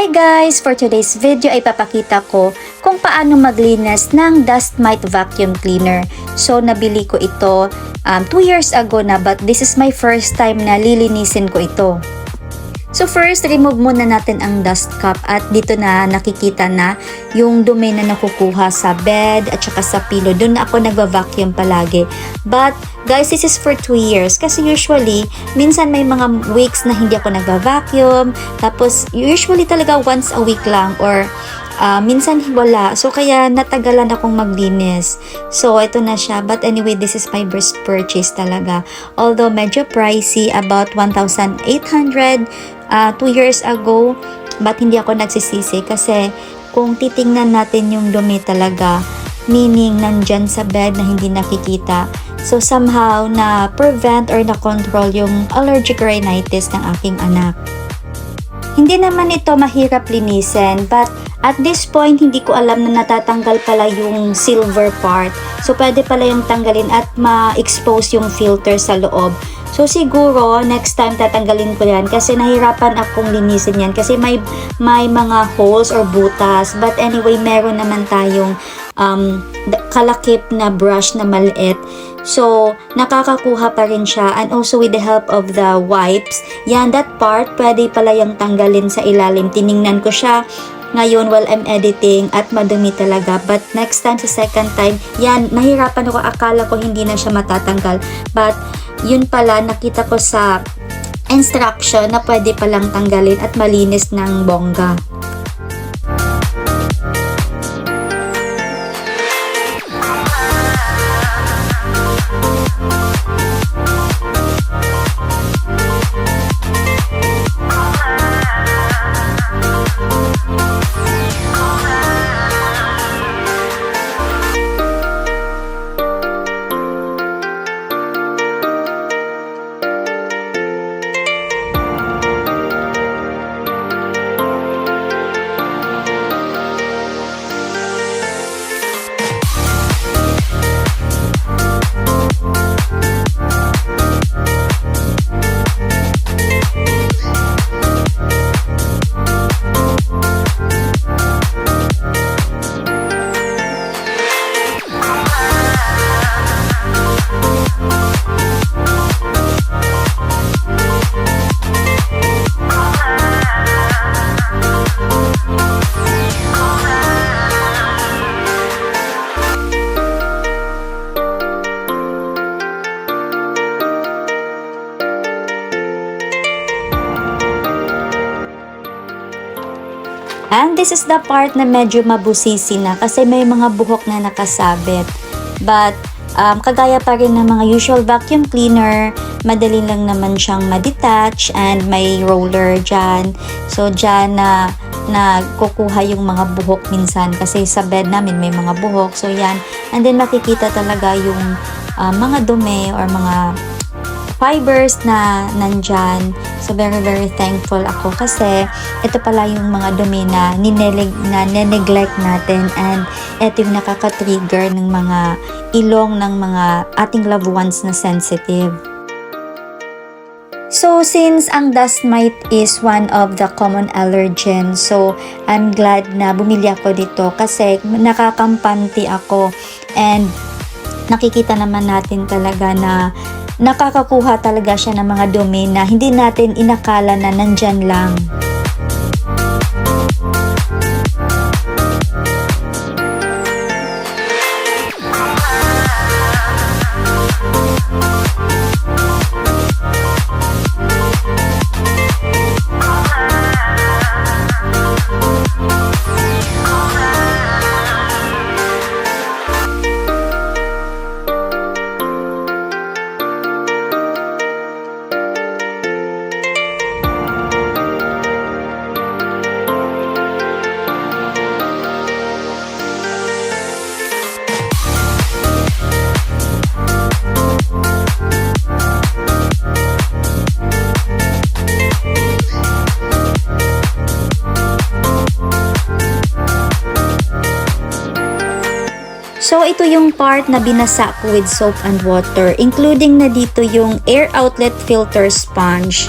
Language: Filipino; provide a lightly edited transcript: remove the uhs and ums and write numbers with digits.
Hi guys! For today's video ay papakita ko kung paano maglinis ng dust mite vacuum cleaner. So nabili ko ito 2 years ago na, but this is my first time na lilinisin ko ito. So first, remove muna natin ang dust cap at dito na nakikita na yung dumi na nakukuha sa bed at saka sa pillow. Doon na ako nagva-vacuum palagi. But guys, this is for 2 years kasi usually, minsan may mga weeks na hindi ako nagva-vacuum. Tapos usually talaga once a week lang or minsan wala. So kaya natagalan akong maglinis. So ito na siya. But anyway, this is my first purchase talaga. Although medyo pricey, about 1,800 2 years ago, but hindi ako nagsisisi kasi kung titingnan natin yung dumi talaga, meaning nandyan sa bed na hindi nakikita. So somehow na prevent or na control yung allergic rhinitis ng aking anak. Hindi naman ito mahirap linisin, but at this point hindi ko alam na natatanggal pala yung silver part. So pwede pala yung tanggalin at ma-expose yung filter sa loob. So siguro next time tatanggalin ko yan kasi nahirapan akong linisin yan kasi may mga holes or butas. But anyway, meron naman tayong kalakip na brush na maliit. So nakakakuha pa rin siya, and also with the help of the wipes, yan, that part pwede pala yung tanggalin sa ilalim. Tiningnan ko siya ngayon while I'm editing at madumi talaga, but next time, sa second time, yan, nahirapan ako, akala ko hindi na siya matatanggal, but yun pala, nakita ko sa instruction na pwede palang tanggalin at malinis ng bongga. And this is the part na medyo mabusisi na kasi may mga buhok na nakasabit. But kagaya pa rin ng mga usual vacuum cleaner, madali lang naman siyang ma-detach and may roller dyan. So dyan na kukuha yung mga buhok minsan kasi sa bed namin may mga buhok. So yan. And then makikita talaga yung mga dumi or mga fibers na nandyan. So very thankful ako kasi ito pala yung mga dumi na neglect natin, and ito yung nakaka-trigger ng mga ilong ng mga ating loved ones na sensitive. So since ang dust mite is one of the common allergens, so I'm glad na bumili ako dito kasi nakakampante ako, and nakikita naman natin talaga na nakakakuha talaga siya ng mga dumi na hindi natin inakala na nandyan lang. So, ito yung part na binasa ko with soap and water, including na dito yung air outlet filter sponge.